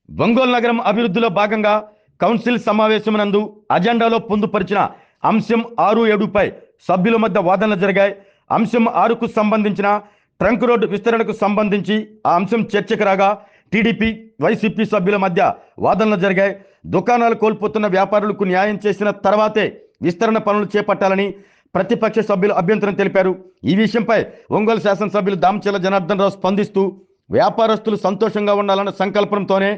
ఒంగోలు నగరం అభివృద్ధిలో భాగంగా కౌన్సిల్ సమావేశమునందు అజెండాలో పొందుపరిచిన అంశం 6-7పై సభ్యుల మధ్య వాదనలు జరిగాయి. అంశం 6కు సంబంధించిన ట్రంక్ రోడ్డు విస్తరణకు సంబంధించి ఆ అంశం చర్చకు రాగా టీడీపీ వైసీపీ సభ్యుల మధ్య వాదనలు జరిగాయి. దుకాణాలు కోల్పోతున్న వ్యాపారులకు న్యాయం చేసిన తర్వాతే విస్తరణ పనులు చేపట్టాలని ప్రతిపక్ష సభ్యులు అభ్యంతరం తెలిపారు. ఈ విషయంపై ఒంగోలు శాసనసభ్యులు దామచర్ల జనార్దన్ రావు స్పందిస్తూ వ్యాపారస్తులు సంతోషంగా ఉండాలన్న సంకల్పంతోనే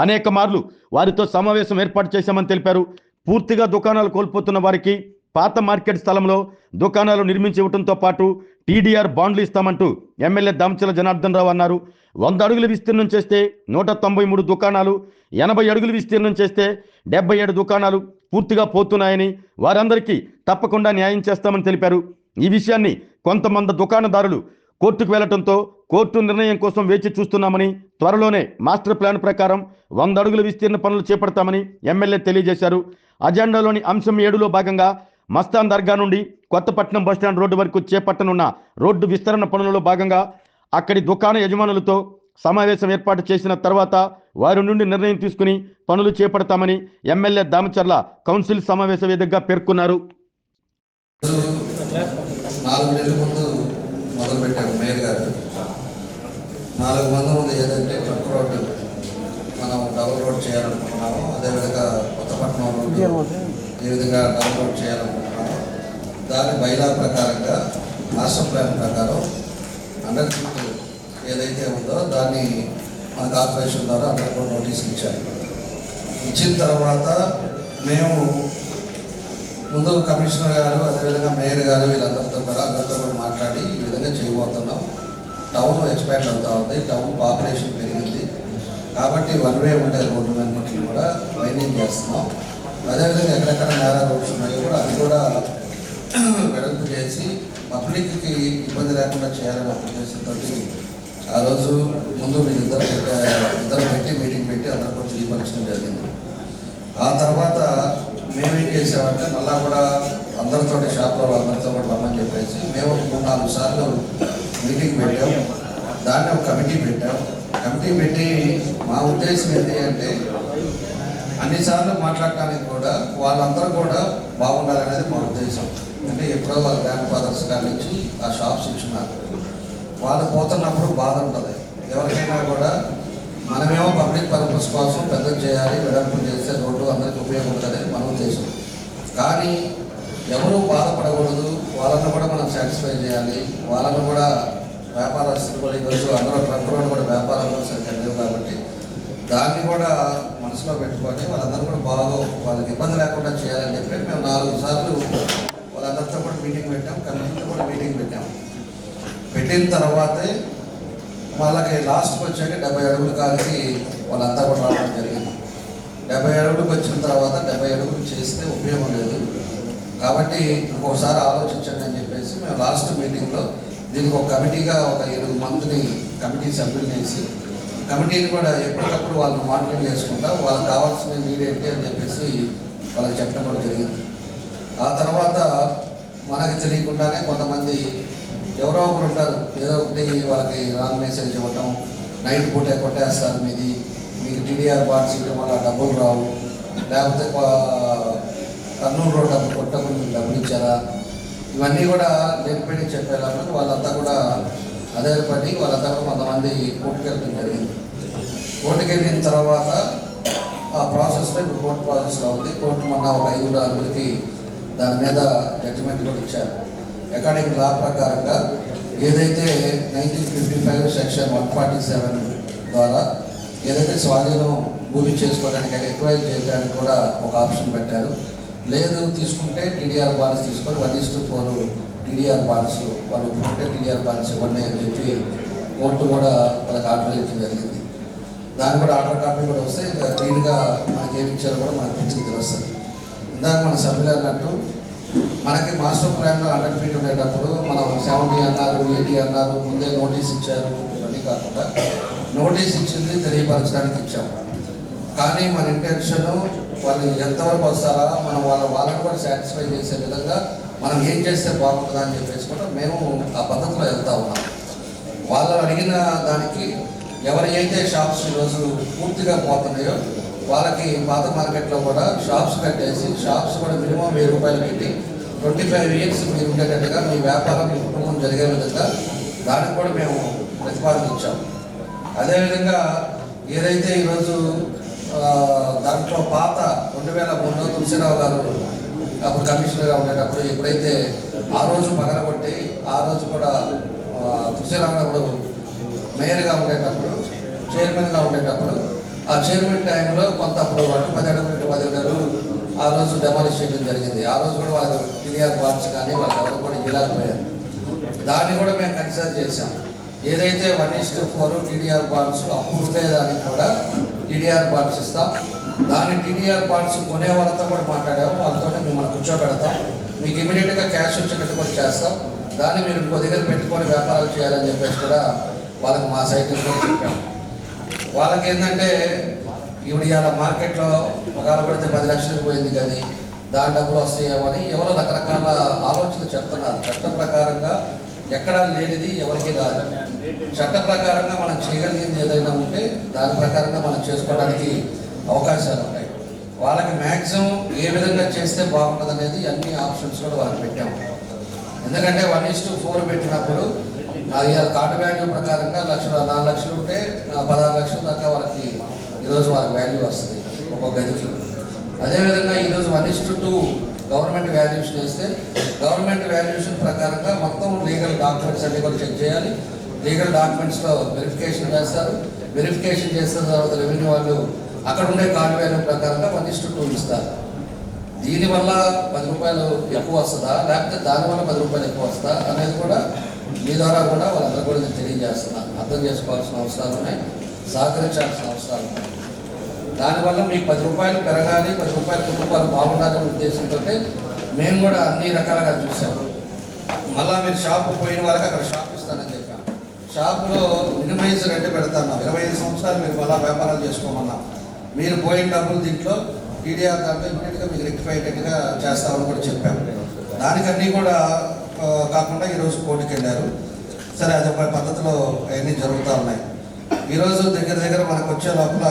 అనేక మార్లు వారితో సమావేశం ఏర్పాటు చేశామని తెలిపారు. పూర్తిగా దుకాణాలు కోల్పోతున్న వారికి పాత మార్కెట్ స్థలంలో దుకాణాలు నిర్మించి ఇవ్వడంతో పాటు టీడీఆర్ బాండ్లు ఇస్తామంటూ ఎమ్మెల్యే దామచర్ల జనార్దన్ రావు అన్నారు. 100 అడుగుల విస్తీర్ణం చేస్తే 193 దుకాణాలు, 80 అడుగుల విస్తీర్ణం చేస్తే 77 దుకాణాలు పూర్తిగా పోతున్నాయని, వారందరికీ తప్పకుండా న్యాయం చేస్తామని తెలిపారు. ఈ విషయాన్ని కొంతమంది దుకాణదారులు కోర్టుకు వెళ్లడంతో కోర్టు నిర్ణయం కోసం వేచి చూస్తున్నామని, త్వరలోనే మాస్టర్ ప్లాన్ ప్రకారం 100 అడుగుల విస్తీర్ణ పనులు చేపడతామని ఎమ్మెల్యే తెలియజేశారు. అజెండాలోని అంశం 7లో భాగంగా మస్తాన్ దర్గా నుండి కొత్తపట్నం బస్టాండ్ రోడ్డు వరకు చేపట్టనున్న రోడ్డు విస్తరణ పనులలో భాగంగా అక్కడి దుకాణ యజమానులతో సమావేశం ఏర్పాటు చేసిన తర్వాత వారి నుండి నిర్ణయం తీసుకుని పనులు చేపడతామని ఎమ్మెల్యే దామచర్ల కౌన్సిల్ సమావేశ వేదికగా పేర్కొన్నారు. 4 నెలల ముందు మొదలుపెట్టారు మేయర్ గారు. 4 మంది ముందు ఏదైతే ట్రక్ రోడ్డు మనం డబుల్ రోడ్ చేయాలనుకుంటున్నామో, అదేవిధంగా కొత్తపట్నం రోడ్డు ఏ విధంగా డబుల్ రోడ్ చేయాలనుకుంటున్నామో దాని బైలా ప్రకారంగా మాస్టర్ ప్లాన్ ప్రకారం 100 ఫీట్ ఏదైతే ఉందో దాన్ని మన కార్పొరేషన్ ద్వారా అందరికీ నోటీసులు ఇచ్చారు. ఇచ్చిన తర్వాత మేము ముందు కమిషనర్ గారు, అదేవిధంగా మేయర్ గారు వీళ్ళందరితో కూడా మాట్లాడి ఈ విధంగా చేయబోతున్నాం. టౌన్ ఎక్స్పాండ్ అవుతూ ఉంది, టౌన్ పాపులేషన్ పెరిగింది కాబట్టి 1 వే ఉండే రోడ్లన్నింటినీ కూడా వైండింగ్ చేస్తున్నాం. అదేవిధంగా ఎక్కడెక్కడ నేరా రోడ్స్ ఉన్నాయో కూడా అది కూడా వెడల్పు చేసి పబ్లిక్కి ఇబ్బంది లేకుండా చేయాలనే ఉద్దేశంతో ఆ రోజు ముందు ఇద్దరు పెట్టి మీటింగ్ పెట్టి అందరూ కూడా తెలియపరచడం జరిగింది. ఆ తర్వాత మేమేం చేసామంటే మళ్ళా కూడా అందరితో షాప్లో అందరితో కూడా రమ్మని చెప్పేసి మేము 3-4 సార్లు మీటింగ్ పెట్టాం. దాన్ని ఒక కమిటీ పెట్టాం. కమిటీ పెట్టి మా ఉద్దేశం ఏంటి అంటే అన్నిసార్లు మాట్లాడటానికి కూడా వాళ్ళందరూ కూడా బాగుండాలనేది మా ఉద్దేశం. అంటే ఎప్పుడో వాళ్ళ గ్రాండ్ ఫాదర్స్ కాడి నుంచి ఆ షాప్స్ ఇచ్చినారు. వాళ్ళు పోతున్నప్పుడు బాధ ఉంటుంది ఎవరికైనా కూడా. మనమేమో పబ్లిక్ పర్పస్ కోసం పెద్ద చేయాలి, వెడల్పు చేస్తే రోడ్డు అందరికీ ఉపయోగపడుతుంది మన ఉద్దేశం. కానీ ఎవరూ బాధపడకూడదు, వాళ్ళను కూడా మనం సాటిస్ఫై చేయాలి. వాళ్ళను కూడా వ్యాపారస్తులు కూడా ఈరోజు అందరూ ట్రక్ రోడ్డు కూడా వ్యాపారంలో సరిగ్గా లేవు కాబట్టి దాన్ని కూడా మనసులో పెట్టుకొని వాళ్ళందరూ కూడా వాళ్ళకి ఇబ్బంది లేకుండా చేయాలని చెప్పి మేము 4 సార్లు వాళ్ళందరితో కూడా మీటింగ్ పెట్టాం, కమిటీతో కూడా మీటింగ్ పెట్టాం. పెట్టిన తర్వాతే వాళ్ళకి లాస్ట్కి వచ్చాక 70 అడుగులు కాలికి వాళ్ళంతా కూడా రావడం జరిగింది. 70 అడుగులకు వచ్చిన తర్వాత 70 అడుగులు చేస్తే ఉపయోగం లేదు కాబట్టి ఇంకోసారి ఆలోచించండి అని చెప్పేసి మేము లాస్ట్ మీటింగ్లో దీనికి ఒక కమిటీగా ఒక 7 మందిని కమిటీ సభ్యులు చేసి కమిటీని కూడా ఎప్పటికప్పుడు వాళ్ళని మానిటర్ చేసుకుంటా వాళ్ళకి కావాల్సిన నీడ్ ఏంటి అని చెప్పేసి వాళ్ళకి చెప్పడం కూడా జరిగింది. ఆ తర్వాత మనకి తెలియకుండానే కొంతమంది ఎవరో ఒకరు ఉంటారు, ఏదో ఒకటి వాళ్ళకి రాంగ్ మెసేజ్ ఇవ్వటం, నైట్ పూటే కొట్టేస్తారు మీకు టీడీఆర్ బాండ్స్ ఇవ్వడం వల్ల డబ్బులు రావు, లేకపోతే కర్నూలు రోడ్ డబ్బులు కొట్టకుండా డబ్బులు ఇచ్చారా, ఇవన్నీ కూడా లేనిపోయి చెప్పేలాగా వాళ్ళంతా కూడా అదే పడి వాళ్ళంతా కూడా కొంతమంది కోర్టుకు వెళ్ళడం జరిగింది. కోర్టుకు వెళ్ళిన తర్వాత ఆ ప్రాసెస్లో ఇప్పుడు కోర్టు ప్రాసెస్లో ఉంది. కోర్టు మొన్న ఒక 5 అడుగులకి దాని మీద జడ్జిమెంట్ కూడా ఇచ్చారు. అకాడమిక్ లా ప్రకారంగా ఏదైతే 1955 సెక్షన్ 147 ద్వారా ఏదైతే స్వాధీనం భూమి చేసుకోవడానికి ఎక్వైర్ చేయడానికి కూడా ఒక ఆప్షన్ పెట్టారు. లేదు తీసుకుంటే టీడీఆర్ బాండ్స్ తీసుకొని 1:4 టీడీఆర్ బాండ్స్ వాళ్ళు ఉంటే టీడీఆర్ బాండ్స్ ఇవ్వండి అని చెప్పి కోర్టు కూడా వాళ్ళకి ఆర్డర్ ఇవ్వడం జరిగింది. దాన్ని కూడా ఆర్డర్ కాపీ కూడా వస్తే ఇంకా క్లీన్గా మనకి ఏమి ఇచ్చారో కూడా మనకు పిచ్చి తెలుస్తుంది. ఇందాక మన సభ్యులు అన్నట్టు మనకి మాస్టర్ ప్లాన్లో 100 ఫీట్ ఉండేటప్పుడు మనం 70 అన్నారు, 80 అన్నారు, ముందే నోటీస్ ఇచ్చారు. ఇవన్నీ కాకుండా నోటీస్ ఇచ్చింది తెలియపరచడానికి ఇచ్చాము. కానీ మన ఇంటెన్షన్ వాళ్ళు ఎంతవరకు వస్తారా మనం వాళ్ళని కూడా సాటిస్ఫై చేసే విధంగా మనం ఏం చేస్తే బాగుంటుందా అని చెప్పేసి కూడా మేము ఆ పద్ధతిలో వెళ్తూ ఉన్నాం. వాళ్ళు అడిగిన దానికి ఎవరి అయితే షాప్స్ ఈరోజు పూర్తిగా పోతున్నాయో వాళ్ళకి పాత మార్కెట్లో కూడా షాప్స్ కట్టేసి షాప్స్ కూడా మినిమం 1000 రూపాయలు పెట్టి 25 ఇయర్స్ మీరు ఉండేటట్టుగా మీ వ్యాపారం మీ కుటుంబం జరిగే విధంగా దానికి కూడా మేము ప్రతిపాదించాం. అదేవిధంగా ఏదైతే ఈరోజు దాంట్లో పాత 2003లో తులసిరావు గారు అప్పుడు కమిషనర్గా ఉండేటప్పుడు ఎప్పుడైతే ఆ రోజు పగలగొట్టి ఆ రోజు కూడా తులసిరావు గారు మేయర్గా ఉండేటప్పుడు చైర్మన్గా ఉండేటప్పుడు ఆ చైర్మన్ టైంలో కొంత అప్పుడు 10 అడుగులు ఆ రోజు డెమాలిష్ చేయడం జరిగింది. ఆ రోజు కూడా వాళ్ళు టీడీఆర్ బాండ్స్ కానీ వాళ్ళు ఎవరు కూడా ఇవ్వలేకపోయారు. దాన్ని కూడా మేము కన్సిడర్ చేశాం. ఏదైతే 1:4 టీడీఆర్ బాండ్స్ అప్పుడు ఉండేదానికి కూడా టీడీఆర్ బాండ్స్ ఇస్తాం. దాని టీడీఆర్ బాండ్స్ కొనే వాళ్ళతో కూడా మాట్లాడాము. వాళ్ళతో మిమ్మల్ని కూర్చోబెడతాం, మీకు ఇమీడియట్గా క్యాష్ వచ్చేటట్టు కూడా చేస్తాం. దాన్ని మీరు ఇంకో దగ్గర పెట్టుకొని వ్యాపారాలు చేయాలని చెప్పేసి కూడా వాళ్ళకి మా సైట్ కూడా చెప్పాము. వాళ్ళకి ఏంటంటే ఇప్పుడు ఇవాళ మార్కెట్లో ఒకవేళ పడితే 10 లక్షలకు పోయింది కానీ దాని డబ్బులు వస్తాయేమో అని ఎవరో రకరకాల ఆలోచనలు చెప్తున్నారు. చట్ట ప్రకారంగా ఎక్కడా లేనిది ఎవరికి రాదు. చట్ట ప్రకారంగా మనం చేయగలిగింది ఏదైనా ఉంటే దాని ప్రకారంగా మనం చేసుకోవడానికి అవకాశాలు ఉంటాయి. వాళ్ళకి మ్యాక్సిమం ఏ విధంగా చేస్తే బాగుంటుంది అనేది అన్ని ఆప్షన్స్ కూడా వాళ్ళకి పెట్టాము. ఎందుకంటే 1:4 పెట్టినప్పుడు అది కార్డు వాల్యూ ప్రకారంగా 4 లక్షలు ఉంటే 16 లక్షల దాకా వాళ్ళకి ఈరోజు వాళ్ళకి వాల్యూ వస్తుంది ఒక్కొక్క గదికి. అదేవిధంగా ఈరోజు 1:2 గవర్నమెంట్ వాల్యూషన్ వేస్తే గవర్నమెంట్ వాల్యూషన్ ప్రకారంగా మొత్తం లీగల్ డాక్యుమెంట్స్ అన్ని కూడా చెక్ చేయాలి. లీగల్ డాక్యుమెంట్స్లో వెరిఫికేషన్ చేస్తారు. వెరిఫికేషన్ చేసిన తర్వాత రెవెన్యూ వాళ్ళు అక్కడ ఉండే కార్డు వాల్యూ ప్రకారంగా 1:2 ఇస్తారు. దీనివల్ల 10 రూపాయలు ఎక్కువ వస్తుందా లేకపోతే దానివల్ల 10 రూపాయలు ఎక్కువ వస్తుందా అనేది కూడా మీ ద్వారా కూడా వాళ్ళందరూ కూడా నేను తెలియజేస్తున్నాను. అర్థం చేసుకోవాల్సిన అవసరాలు ఉన్నాయి, సహకరించాల్సిన అవసరాలు ఉన్నాయి. దానివల్ల మీకు 10 రూపాయలు పెరగాలి, 10 రూపాయల కుటుంబాలు బాగుండాలనే ఉద్దేశంతో మేము కూడా అన్ని రకాలుగా చూసాము. మళ్ళీ మీరు షాపు పోయిన వాళ్ళకి అక్కడ షాప్ ఇస్తానని చెప్పాను. షాపులో మినిమైజ్ రెంట్ పెడతాను. 25 సంవత్సరాలు మీరు మళ్ళీ వ్యాపారాలు చేసుకోమన్నాం. మీరు పోయిన డబ్బులు దీంట్లో టీడీఆర్ దాంట్లో ఇమీడియట్గా మీకు రెక్టిఫై అయ్యేట్టుగా చేస్తామని కూడా చెప్పాము. దానికన్నీ కూడా కాకుండా ఈరోజు కోర్టుకి వెళ్ళారు. సరే అది ఒక పద్ధతిలో అవన్నీ జరుగుతూ ఉన్నాయి. ఈరోజు దగ్గర మనకు వచ్చే లోపల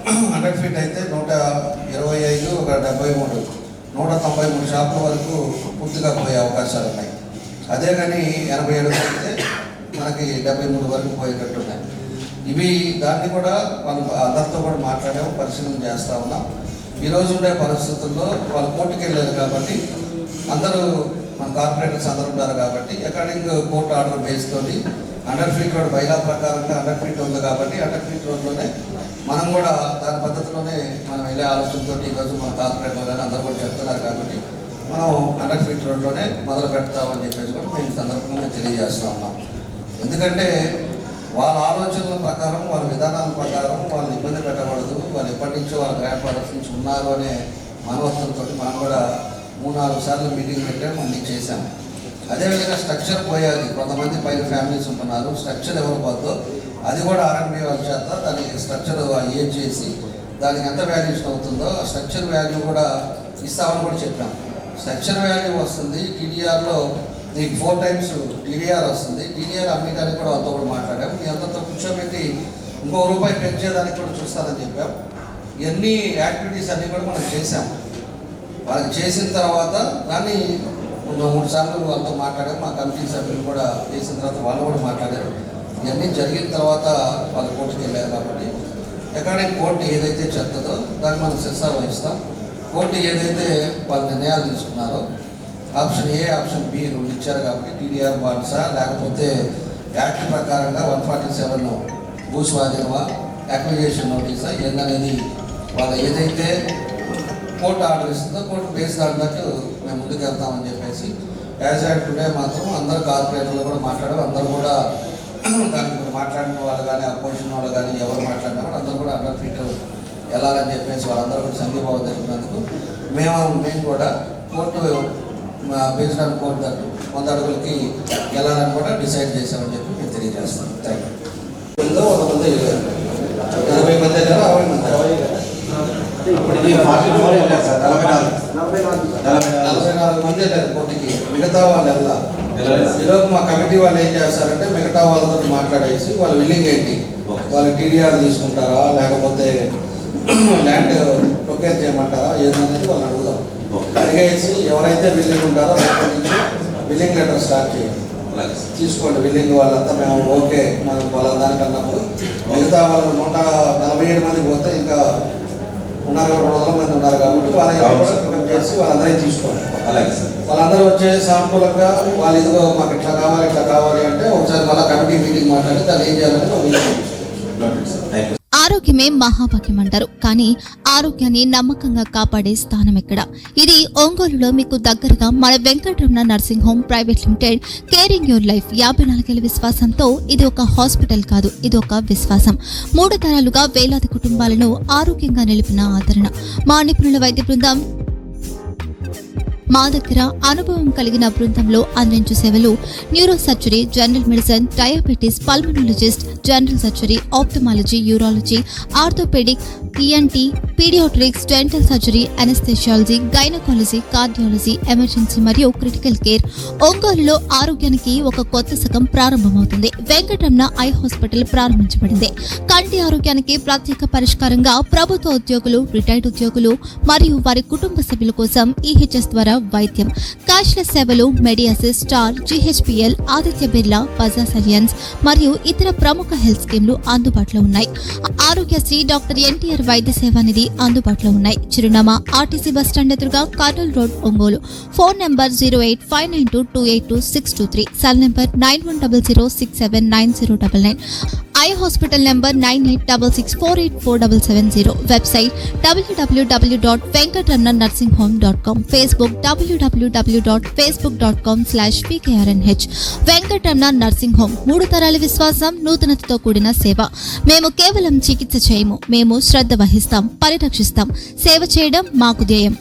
100 ఫీట్ అయితే 125, ఒక 73, 193 షాపుల వరకు పూర్తిగా పోయే అవకాశాలు ఉన్నాయి. అదే కానీ 87 అయితే మనకి 73 వరకు పోయేటట్టు ఉన్నాయి. ఇవి దాన్ని కూడా వాళ్ళు అందరితో కూడా మాట్లాడాము, పరిశీలన చేస్తూ ఉన్నాం. ఈరోజు ఉండే పరిస్థితుల్లో వాళ్ళు కోర్టుకి వెళ్ళారు కాబట్టి అందరూ మన కార్పొరేటర్స్ అందరూ ఉన్నారు కాబట్టి అకార్డింగ్ కోర్టు ఆర్డర్ బేస్తోని 100 ఫీట్ రోడ్ బైలా ప్రకారంగా 100 ఫీట్ ఉంది కాబట్టి 100 ఫీట్ రోడ్లోనే మనం కూడా దాని పద్ధతిలోనే మనం వెళ్ళే ఆలోచనతో ఈరోజు మన కార్పొరేటర్ కానీ అందరూ కూడా చెప్తున్నారు కాబట్టి మనం 100 ఫీట్ రోడ్లోనే మొదలు పెడతామని చెప్పేసి కూడా మేము సందర్భంగా తెలియజేస్తూ ఉన్నాం. ఎందుకంటే వాళ్ళ ఆలోచనల ప్రకారం, వాళ్ళ విధానాల ప్రకారం వాళ్ళు ఇబ్బంది పెట్టకూడదు, వాళ్ళు ఎప్పటి నుంచో వాళ్ళ గ్రాండ్ ఫాదర్స్ నుంచి ఉన్నారు అనే మనోత్సవంతో మనం కూడా 3-4 సార్లు మీటింగ్ పెట్టాము, అన్నీ చేశాము. అదేవిధంగా స్ట్రక్చర్ పోయాలి. కొంతమంది పైన ఫ్యామిలీస్ ఉంటున్నారు, స్ట్రక్చర్ ఎవరు పోద్దో అది కూడా ఆర్ఎండ్బి వాళ్ళ చేత దానికి స్ట్రక్చర్ ఏం చేసి దానికి ఎంత వాల్యూషన్ అవుతుందో ఆ స్ట్రక్చర్ వాల్యూ కూడా ఇస్తామని కూడా చెప్పాము. స్ట్రక్చర్ వాల్యూ వస్తుంది టీడీఆర్లో నీకు 4 టైమ్స్ టీడీఆర్ వస్తుంది. టీడీఆర్ అమ్మేయడానికి కూడా వాళ్ళతో కూడా మాట్లాడాము. మీ అందరితో కూర్చోబెట్టి ఇంకో రూపాయి పెంచేదానికి కూడా చూస్తానని చెప్పాము. ఇవన్నీ యాక్టివిటీస్ అన్నీ కూడా మనం చేశాము. వాళ్ళకి చేసిన తర్వాత దాన్ని 3 సార్లు వాళ్ళతో మాట్లాడాము. మా కమిటీ సభ్యులు కూడా చేసిన తర్వాత వాళ్ళు కూడా మాట్లాడారు. ఇవన్నీ జరిగిన తర్వాత వాళ్ళు కోర్టుకి వెళ్ళారు కాబట్టి ఎక్కడైనా కోర్టు ఏదైతే చెప్తుందో దాన్ని మనం శిక్ష వహిస్తాం. కోర్టు ఏదైతే వాళ్ళ నిర్ణయాలు తీసుకున్నారో ఆప్షన్ ఏ, ఆప్షన్ బి 2 ఇచ్చారు కాబట్టి టీడీఆర్ బాండ్సా లేకపోతే యాక్ట్ ప్రకారంగా 147 భూస్వాధీనమా, అక్విజిషన్ నోటీసా ఏందనేది వాళ్ళు ఏదైతే కోర్టు ఆర్డర్ ఇస్తుందో కోర్టు బేస్డ్ అన్నట్టు మేము ముందుకు వెళ్తామని చెప్పేసి యాజ్ యాడ్ టుడే మాత్రం అందరు కార్పొరేటర్లు కూడా మాట్లాడారు. అందరూ కూడా దానికి మాట్లాడిన వాళ్ళు కానీ అపోజిషన్ వాళ్ళు కానీ ఎవరు మాట్లాడినా కూడా అందరూ కూడా 100 ఫీట్ వెళ్ళాలని చెప్పేసి వాళ్ళందరూ కూడా సంఘీభావం జరిగినందుకు మేము కూడా court based on court that 100 అడుగులకి వెళ్ళాలని కూడా డిసైడ్ చేశామని చెప్పి మేము తెలియజేస్తాం. Thank you. 100 మంది 80 మంది 60 మంది ఇప్పటికీ 44 మంది వెళ్ళారు కోర్టుకి. మిగతా వాళ్ళు వెళ్ళాలి. ఈరోజు మా కమిటీ వాళ్ళు ఏం చేస్తారంటే మిగతా వాళ్ళతో మాట్లాడేసి వాళ్ళు విల్లింగ్ ఏంటి వాళ్ళు టీడీఆర్ తీసుకుంటారా లేకపోతే ల్యాండ్ ప్రొక్యూర్ చేయమంటారా ఏంటనేది వాళ్ళు అడుగుదాం. అడిగేసి ఎవరైతే బిల్లింగ్ ఉంటారో రేపటి నుంచి బిల్లింగ్ లెటర్ స్టార్ట్ చేయండి. తీసుకోండి బిల్లింగ్ వాళ్ళంతా మేము ఓకే మనం వాళ్ళ దానికి అన్నప్పుడు మిగతా వాళ్ళు 147 మంది పోతే ఇంకా ఉన్నారు 200 మంది ఉన్నారు కాబట్టి వాళ్ళ చేసి వాళ్ళందరికీ తీసుకోండి. వాళ్ళందరూ వచ్చే సానుకూలంగా వాళ్ళు ఇదిగో మాకు ఇట్లా కావాలి అంటే ఒకసారి మళ్ళీ కమిటీ మీటింగ్ మాట్లాడి దాన్ని ఏం చేయాలని ఆరోగ్యమే మహాభాగ్యం అంటారు, కానీ ఆరోగ్యాన్ని నమ్మకంగా కాపాడే స్థానం ఎక్కడ? ఇది ఒంగోలులో మీకు దగ్గరగా మన Venkataramana nursing home private limited. Caring your life 54 ఏళ్ల విశ్వాసంతో ఇది ఒక హాస్పిటల్ కాదు, ఇది ఒక విశ్వాసం. 3 తరాలుగా వేలాది కుటుంబాలను ఆరోగ్యంగా నిలిపిన ఆదరణ. మా నిపుణుల వైద్య బృందం మా దగ్గర అనుభవం కలిగిన బృందంలో అందించే సేవలు neuro surgery, general medicine, diabetes, pulmonologist, general surgery, ophthalmology, urology, orthopaedic, ENT, paediatrics, dental surgery, anaesthesiology, gynaecology, cardiology, emergency మరియు క్రిటికల్ కేర్. ఒంగోలులో ఆరోగ్యానికి ఒక కొత్త శకం ప్రారంభమవుతుంది. వెంకటరమణ ఐ హాస్పిటల్ ప్రారంభించబడింది. కంటి ఆరోగ్యానికి ప్రత్యేక పరిష్కారంగా ప్రభుత్వ ఉద్యోగులు, రిటైర్డ్ ఉద్యోగులు మరియు వారి కుటుంబ సభ్యుల కోసం ఈహెచ్ఎస్ ద్వారా వైద్యం, క్యాష్లెస్ సేవలు, Medi Assist, Star, GHPL, Aditya Birla, Bajaj Allianz మరియు ఇతర ప్రముఖ హెల్త్ స్కీమ్లు అందుబాటులో ఉన్నాయి. ఆరోగ్యశ్రీ, డాక్టర్ ఎన్టీఆర్ వైద్య సేవా నిధి అందుబాటులో ఉన్నాయి. చిరునామా ఆర్టీసీ బస్టాండ్ ఎదురుగా, Kurnool road, Ongole. Phone number 08592282623, cell number 9100679099. Eye hospital number 9866484770. Website www.venkatramanarsinghome.com. Facebook www.facebook.com/pkrnh. Venkataramana nursing home, 3 తరాల విశ్వాసం, నూతనతతో కూడిన సేవ. మేము కేవలం చికిత్స చేయము, మేము శ్రద్ధ వహిస్తాం, పరిరక్షిస్తాం. సేవ చేయడం మాకు ధ్యేయం.